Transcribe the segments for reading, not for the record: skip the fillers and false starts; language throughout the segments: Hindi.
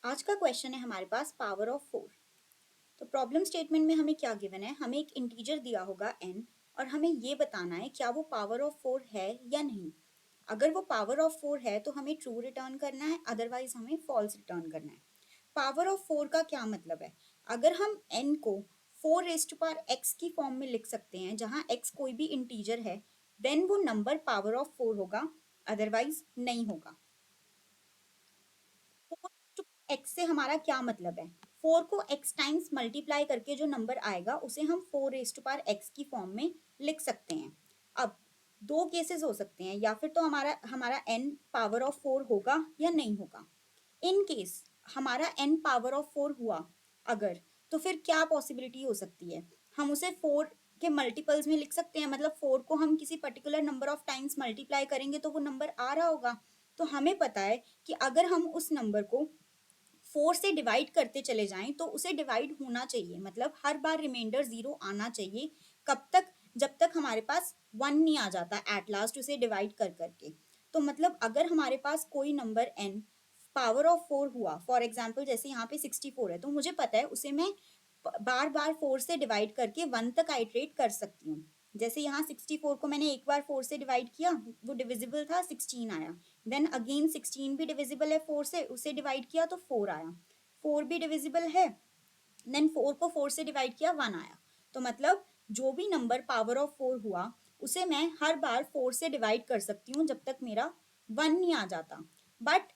आज का क्वेश्चन है हमारे पास पावर ऑफ 4। तो प्रॉब्लम स्टेटमेंट में हमें क्या गिवन है, हमें एक इंटीजर दिया होगा n और हमें ये बताना है क्या वो पावर ऑफ 4 है या नहीं। अगर वो पावर ऑफ 4 है तो हमें ट्रू रिटर्न करना है, अदरवाइज हमें फॉल्स रिटर्न करना है। पावर ऑफ 4 का क्या मतलब है? अगर हम n को 4 रेस्ट पावर x की फॉर्म में लिख सकते हैं जहां x कोई भी इंटीजर है, देन वो नंबर पावर ऑफ 4 होगा, अदरवाइज नहीं होगा। 4 से हमारा क्या मतलब है? 4 को x टाइम्स मल्टीप्लाई करके जो नंबर आएगा उसे हम 4 रेस्ट टू पावर x की फॉर्म में लिख सकते हैं। अब दो केसेस हो सकते हैं, या फिर तो हमारा हमारा n पावर ऑफ 4 होगा या नहीं होगा। इन केस हमारा n पावर ऑफ 4 हुआ अगर, तो फिर क्या पॉसिबिलिटी हो सकती है? हम उसे 4 के मल्टीपल्स में लिख सकते हैं, मतलब 4 को हम किसी particular number of times multiply करेंगे तो वो नंबर आ रहा होगा। तो हमें पता है कि अगर हम उस नंबर को 4 से डिवाइड करते चले जाएं तो उसे डिवाइड होना चाहिए, मतलब हर बार रिमाइंडर 0 आना चाहिए। कब तक? जब तक हमारे पास 1 नहीं आ जाता एट लास्ट उसे डिवाइड कर करके। तो मतलब अगर हमारे पास कोई नंबर n पावर ऑफ 4 हुआ, फॉर एग्जाम्पल जैसे यहाँ पे 64 है, तो मुझे पता है उसे मैं बार बार 4 से डिवाइड करके 1 तक आइट्रेट कर सकती हूँ। जैसे यहाँ 64 को मैंने एक बार 4 से डिवाइड किया, वो डिविजिबल था, 16 आया। देन अगेन 16 भी डिविजिबल है 4 से, उसे डिवाइड किया तो 4 आया। 4 भी डिविजिबल है, देन 4 को 4 से डिवाइड किया 1 आया। तो मतलब जो भी नंबर पावर ऑफ 4 हुआ उसे मैं हर बार 4 से डिवाइड कर सकती हूँ जब तक मेरा 1 नहीं आ जाता। बट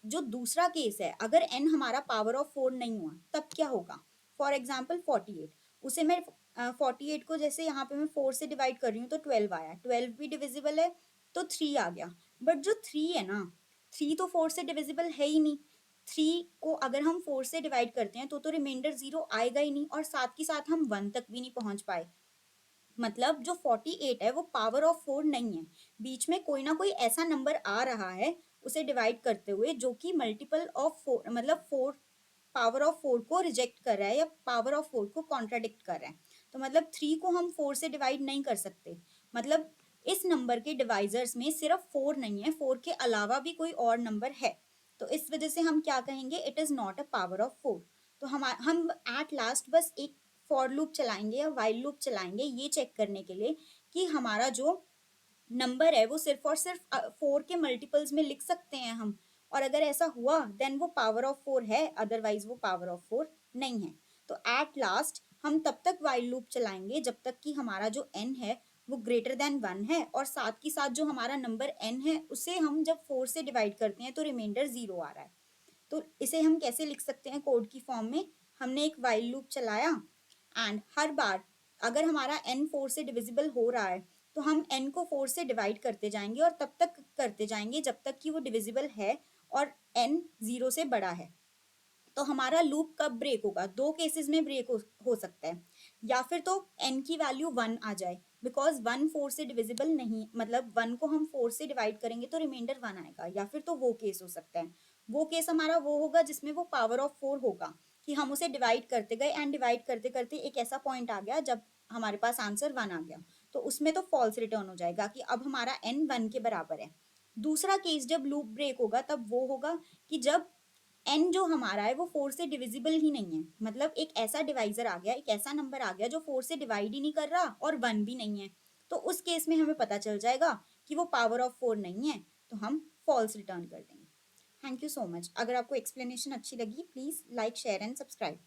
जो दूसरा केस है, अगर n हमारा पावर ऑफ 4 नहीं हुआ तब क्या होगा? फॉर एग्जाम्पल 48, उसे मैं 48 को जैसे यहाँ पे मैं 4 से डिवाइड कर रही हूँ तो 12 आया, 12 भी डिविजिबल है तो 3 आ गया। बट जो 3 है ना, 3 तो 4 से डिविजिबल है ही नहीं। 3 को अगर हम 4 से डिवाइड करते हैं तो रिमाइंडर 0 आएगा ही नहीं, और साथ ही साथ हम 1 तक भी नहीं पहुंच पाए। मतलब जो 48 है वो पावर ऑफ 4 नहीं है, बीच में कोई ना कोई ऐसा नंबर आ रहा है उसे डिवाइड करते हुए जो कि मल्टीपल ऑफ 4, मतलब 4 पावर ऑफ 4 को रिजेक्ट कर रहा है या पावर ऑफ 4 को कॉन्ट्राडिक्ट कर रहा है। तो मतलब 3 को हम 4 से डिवाइड नहीं कर सकते। मतलब इस नंबर के डिवाइजर्स में सिर्फ 4 नहीं है, 4 के अलावा भी कोई और नंबर है। तो इस वजह से हम क्या कहेंगे, it is not a power of 4। तो हम एट लास्ट बस एक फॉर लूप चलाएंगे या वाइल लूप चलाएंगे ये चेक करने के लिए कि हमारा जो नंबर है वो सिर्फ और सिर्फ 4 के मल्टीपल्स में लिख सकते हैं हम। और अगर ऐसा हुआ देन वो पावर ऑफ 4 है, अदरवाइज वो पावर ऑफ 4 नहीं है। तो एट लास्ट हम तब तक वाइल लूप चलाएंगे जब तक कि हमारा जो n है वो ग्रेटर देन 1 है, और साथ ही साथ जो हमारा नंबर n है उसे हम जब 4 से डिवाइड करते हैं तो रिमाइंडर 0 आ रहा है। तो इसे हम कैसे लिख सकते हैं कोड की फॉर्म में? हमने एक वाइल लूप चलाया एंड हर बार अगर हमारा n 4 से डिविजिबल हो रहा है तो हम n को 4 से डिवाइड करते जाएंगे और तब तक करते जाएंगे जब तक कि वो डिविजिबल है और n 0 से बड़ा है। तो हमारा लूप कब ब्रेक होगा? दो केसेस में ब्रेक हो सकता है। या फिर तो n की वैल्यू 1 आ जाए, बिकॉज 1 4 से डिविजिबल नहीं, मतलब 1 को हम 4 से डिवाइड करेंगे तो रिमाइंडर 1 आएगा। या फिर तो वो केस हो सकता है, वो केस हमारा वो होगा जिसमें वो पावर ऑफ 4 होगा कि हम उसे डिवाइड करते गए एंड डिवाइड करते करते एक ऐसा पॉइंट आ गया जब हमारे पास आंसर 1 आ गया। तो उसमें तो फॉल्स रिटर्न हो जाएगा कि अब हमारा n 1 के बराबर है। दूसरा केस जब लूप ब्रेक होगा तब वो होगा कि जब n जो हमारा है वो 4 से डिविजिबल ही नहीं है, मतलब एक ऐसा डिवाइजर आ गया, एक ऐसा नंबर आ गया जो 4 से डिवाइड ही नहीं कर रहा और 1 भी नहीं है। तो उस केस में हमें पता चल जाएगा कि वो पावर ऑफ 4 नहीं है, तो हम फॉल्स रिटर्न कर देंगे। Thank you so much. अगर आपको एक्सप्लेनेशन अच्छी लगी please like share and subscribe.